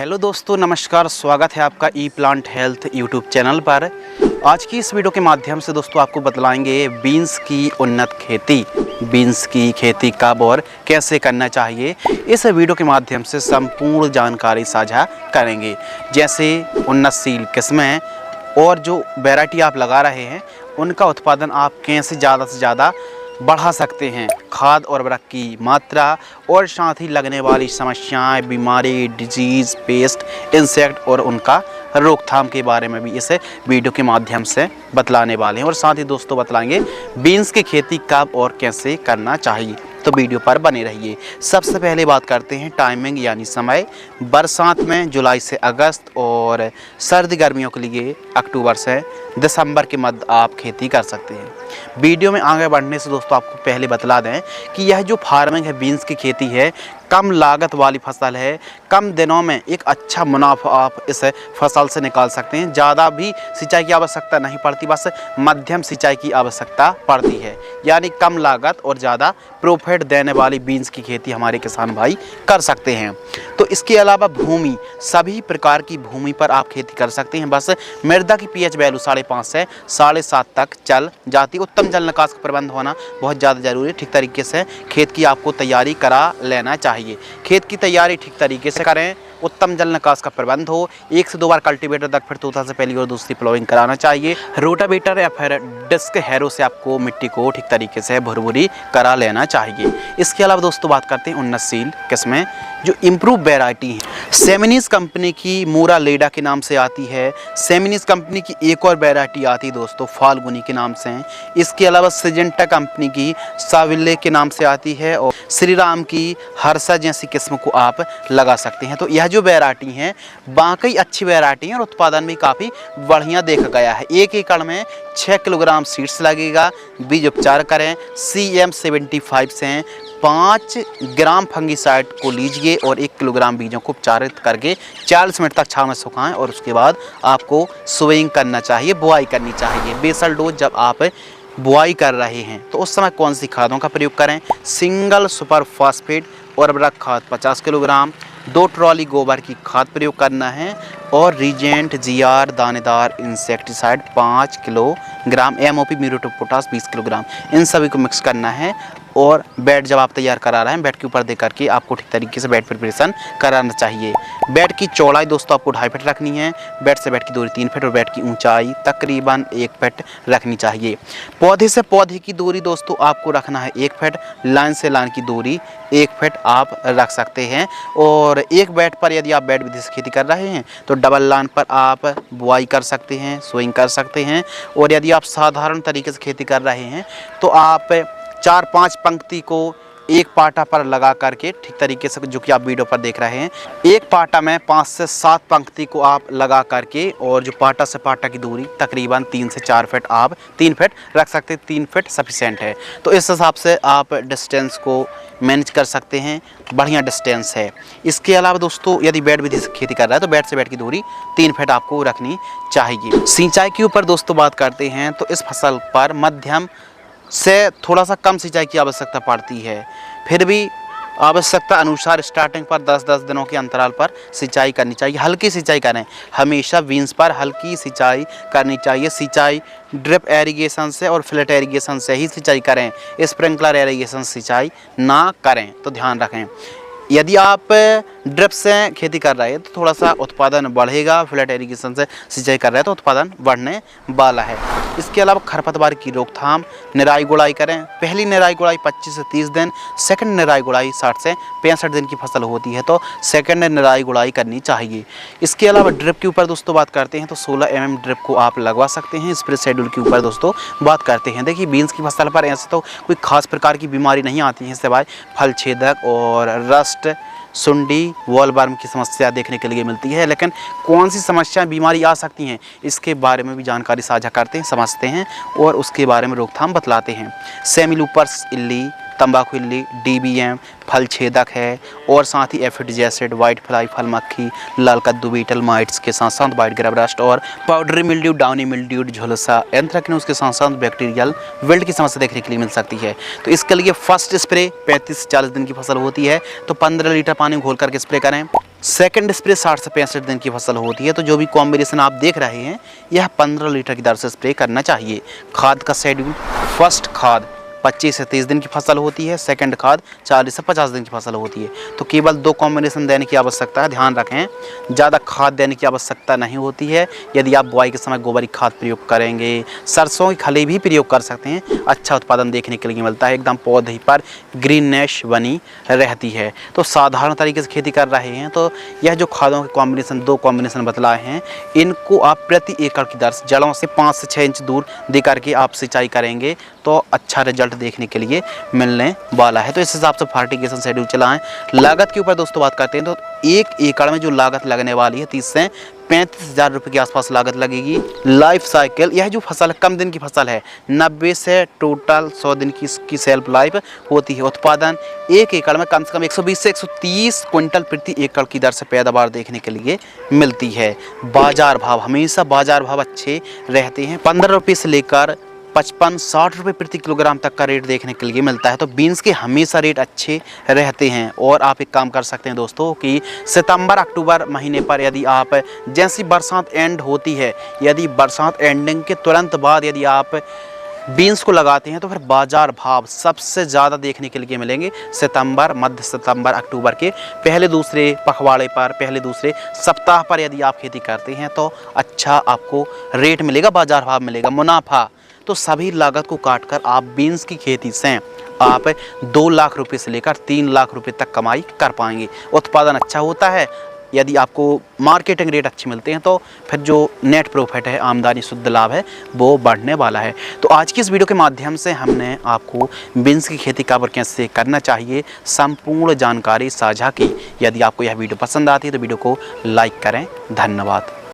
Hello दोस्तों, नमस्कार। स्वागत है आपका ई प्लांट हेल्थ यूट्यूब चैनल पर। आज की इस वीडियो के माध्यम से दोस्तों आपको बतलाएंगे बीन्स की उन्नत खेती। बीन्स की खेती कब और कैसे करना चाहिए, इस वीडियो के माध्यम से संपूर्ण जानकारी साझा करेंगे। जैसे उन्नतशील किस्में और जो वैरायटी आप लगा रहे हैं उनका उत्पादन आप कैसे ज़्यादा से ज़्यादा बढ़ा सकते हैं, खाद और उर्वरक की मात्रा और साथ ही लगने वाली समस्याएं, बीमारी, डिजीज़, पेस्ट, इंसेक्ट और उनका रोकथाम के बारे में भी इस वीडियो के माध्यम से बतलाने वाले हैं। और साथ ही दोस्तों बतलाएंगे बीन्स की खेती कब और कैसे करना चाहिए, तो वीडियो पर बने रहिए। सबसे पहले बात करते हैं टाइमिंग यानी समय। बरसात में जुलाई से अगस्त और सर्दी गर्मियों के लिए अक्टूबर से दिसंबर के मध्य आप खेती कर सकते हैं। वीडियो में आगे बढ़ने से दोस्तों आपको पहले बतला दें कि यह जो फार्मिंग है, बीन्स की खेती है, कम लागत वाली फसल है। कम दिनों में एक अच्छा मुनाफा आप इस फसल से निकाल सकते हैं। ज़्यादा भी सिंचाई की आवश्यकता नहीं पड़ती, बस मध्यम सिंचाई की आवश्यकता पड़ती है। यानी कम लागत और ज़्यादा प्रॉफिट देने वाली बीन्स की खेती हमारे किसान भाई कर सकते हैं। तो इसके अलावा भूमि, सभी प्रकार की भूमि पर आप खेती कर सकते हैं। बस मृदा की पीएच वैल्यू 5.5 से 7.5 तक चल जाती। उत्तम जल निकास का प्रबंध होना बहुत ज़्यादा जरूरी है। ठीक तरीके से खेत की आपको तैयारी करा लेना चाहिए। खेत की तैयारी ठीक तरीके से करें, उत्तम जल निकास का प्रबंध हो, 1 से 2 बार कल्टीवेटर तक फिर तोता से पहली और दूसरी प्लोइंग कराना चाहिए। रोटावेटर या फिर डिस्क हैरो से आपको मिट्टी को ठीक तरीके से भुरभुरी करा लेना चाहिए। इसके अलावा दोस्तों बात करते हैं उन्नतशील किस्में जो इम्प्रूव वैरायटी है। सेमिनिस कंपनी की मूरा लेडा के नाम से आती है। सेमिनिस कंपनी की एक और वैरायटी आती है दोस्तों फाल्गुनी के नाम से है। इसके अलावा सिजेंटा कंपनी की साविल्ले के नाम से आती है और श्री राम की हर्षा जैसी किस्म को आप लगा सकते हैं। तो यह जो वैरायटी हैं वाकई अच्छी वैरायटी है और उत्पादन भी काफ़ी बढ़िया देखा गया है। 1 एकड़ में 6 किलोग्राम सीड्स लगेगा। बीज उपचार करें, CM75 से 5 ग्राम फंगीसाइड को लीजिए और 1 किलोग्राम बीजों को उपचारित करके 40 मिनट तक छांव में सुखाएं और उसके बाद आपको सोइंग करना चाहिए, बुआई करनी चाहिए। बेसल डोज जब आप बुआई कर रहे हैं तो उस समय कौन सी खादों का प्रयोग करें? सिंगल सुपर फास्फेट और उर्वरक खाद 50 किलोग्राम, 2 ट्रॉली गोबर की खाद प्रयोग करना है और रीजेंट GR दानेदार insecticide 5 kilogram, MOP muriate of potash 20 kilogram, इन सभी को मिक्स करना है। और बेड जब आप तैयार करा रहे हैं बेड के ऊपर दे करके आपको ठीक तरीके से बेड प्रिपरेशन कराना चाहिए। बेड की चौड़ाई दोस्तों आपको 2.5 फीट रखनी है, बेड से बेड की दूरी 3 फीट और बेड की ऊंचाई तकरीबन 1 फीट रखनी चाहिए। पौधे से पौधे की दूरी दोस्तों आपको रखना है 1 फीट, लाइन से लाइन की दूरी 1 फीट आप रख सकते हैं। और एक बेड पर यदि आप बेड विधि से खेती कर रहे हैं तो डबल लाइन पर आप बुआई कर सकते हैं, सोइंग कर सकते हैं। और यदि आप साधारण तरीके से खेती कर रहे हैं तो आप 4-5 पंक्ति को एक पाटा पर लगा करके ठीक तरीके से, जो कि आप वीडियो पर देख रहे हैं, एक पाटा में 5 से 7 पंक्ति को आप लगा करके और जो पाटा से पाटा की दूरी तकरीबन 3 से 4 फीट आप 3 फीट रख सकते हैं। 3 फीट सफिशेंट है। तो इस हिसाब से आप डिस्टेंस को मैनेज कर सकते हैं, बढ़िया डिस्टेंस है। इसके अलावा दोस्तों यदि बेड विधि से खेती कर रहा है तो बेड से बेड की दूरी 3 फीट आपको रखनी चाहिए। सिंचाई के ऊपर दोस्तों बात करते हैं तो इस फसल पर मध्यम से थोड़ा सा कम सिंचाई की आवश्यकता पड़ती है। फिर भी आवश्यकता अनुसार स्टार्टिंग पर 10-10 दिनों के अंतराल पर सिंचाई करनी चाहिए। हल्की सिंचाई करें, हमेशा बीन्स पर हल्की सिंचाई करनी चाहिए। सिंचाई ड्रिप एरीगेशन से और फ्लैट एरीगेशन से ही सिंचाई करें, स्प्रिंकलर एरीगेशन सिंचाई ना करें, तो ध्यान रखें। यदि आप ड्रिप से खेती कर रहे हैं तो थोड़ा सा उत्पादन बढ़ेगा, फ्लैट एरीगेशन से सिंचाई कर रहे हैं तो उत्पादन बढ़ने वाला है। इसके अलावा खरपतवार की रोकथाम, निराई गुड़ाई करें। पहली निराई गुड़ाई 25 से 30 दिन, सेकंड निराई गुड़ाई 60 से 65 दिन की फसल होती है तो सेकंड निराई गुड़ाई करनी चाहिए। इसके अलावा ड्रिप के ऊपर दोस्तों बात करते हैं तो 16 mm ड्रिप को आप लगवा सकते हैं। स्प्रे शेड्यूल के ऊपर दोस्तों बात करते हैं। देखिए बीन्स की फसल पर ऐसे तो कोई खास प्रकार की बीमारी नहीं आती है सिवाय फल छेदक और रस्ट, सुंडी, वॉलवर्म की समस्या देखने के लिए मिलती है। लेकिन कौन सी समस्या बीमारी आ सकती हैं इसके बारे में भी जानकारी साझा करते हैं, समझते हैं और उसके बारे में रोकथाम बतलाते हैं। सेमिलूपर्स इल्ली, तंबाकू इल्ली, DBM फल छेदक है और साथ ही एफिड एसिड, वाइट फ्लाई, फल मक्खी, लाल कद्दू बीटल माइट्स के साथ साथ वाइट ग्रेप रस्ट और पाउडरी मिल्ड्यू, डाउनी मिल्ड्यू, झुलसा, एंथ्रेक्नोज के साथ साथ बैक्टीरियल विल्ट की समस्या देखने के लिए मिल सकती है। तो इसके लिए फर्स्ट स्प्रे 35 से 40 दिन की फसल होती है तो 15 लीटर पानी में घोल करके स्प्रे करें। सेकंड स्प्रे 60 से 65 दिन की फसल होती है। तो जो भी कॉम्बिनेशन आप देख रहे हैं यह 15 लीटर की दर से स्प्रे करना चाहिए। खाद का शेड्यूल, फर्स्ट खाद 25 से 30 दिन की फसल होती है, सेकंड खाद 40 से 50 दिन की फसल होती है। तो केवल 2 कॉम्बिनेशन देने की आवश्यकता है, ध्यान रखें। ज़्यादा खाद देने की आवश्यकता नहीं होती है। यदि आप बुआई के समय गोबर की खाद प्रयोग करेंगे, सरसों की खली भी प्रयोग कर सकते हैं, अच्छा उत्पादन देखने के लिए मिलता है। एकदम पौधे पर ग्रीननेस बनी रहती है। तो साधारण तरीके से खेती कर रहे हैं तो यह जो खादों के कॉम्बिनेशन 2 कॉम्बिनेशन बतलाए हैं, इनको आप प्रति एकड़ की दर से जड़ों से 5 से 6 इंच दूर दे करके आप सिंचाई करेंगे तो अच्छा रिजल्ट देखने के लिए मिलने वाला है। तो इस हिसाब से फर्टिगेशन शेड्यूल चलाएं। लागत के ऊपर दोस्तों बात करते हैं तो 1 एकड़ में जो लागत लगने वाली है 30 से 35 हज़ार रुपये के आसपास लागत लगेगी। लाइफ साइकिल, यह जो फसल है कम दिन की फसल है, 90 से टोटल 100 दिन की इसकी सेल्फ लाइफ होती है। उत्पादन 1 एकड़ में कम से कम 120 से 130 क्विंटल प्रति एकड़ की दर से पैदावार देखने के लिए मिलती है। बाजार भाव, हमेशा बाजार भाव अच्छे रहते हैं। 15 रुपये से लेकर 55-60 रुपये प्रति किलोग्राम तक का रेट देखने के लिए मिलता है। तो बीन्स के हमेशा रेट अच्छे रहते हैं। और आप एक काम कर सकते हैं दोस्तों कि सितंबर अक्टूबर महीने पर यदि आप जैसी बरसात एंड होती है, यदि बरसात एंडिंग के तुरंत बाद यदि आप बीन्स को लगाते हैं तो फिर बाजार भाव सबसे ज़्यादा देखने के लिए मिलेंगे सितंबर, मध्य सितंबर, अक्टूबर के पहले दूसरे पखवाड़े पर, पहले दूसरे सप्ताह पर यदि आप खेती करते हैं तो अच्छा आपको रेट मिलेगा, बाजार भाव मिलेगा, मुनाफा। तो सभी लागत को काटकर आप बीन्स की खेती से आप 2 लाख रुपए से लेकर 3 लाख रुपए तक कमाई कर पाएंगे। उत्पादन अच्छा होता है। यदि आपको मार्केटिंग रेट अच्छे मिलते हैं तो फिर जो नेट प्रॉफिट है, आमदनी शुद्ध लाभ है, वो बढ़ने वाला है। तो आज की इस वीडियो के माध्यम से हमने आपको बीन्स की खेती कब और कैसे करना चाहिए संपूर्ण जानकारी साझा की। यदि आपको यह वीडियो पसंद आती है तो वीडियो को लाइक करें। धन्यवाद।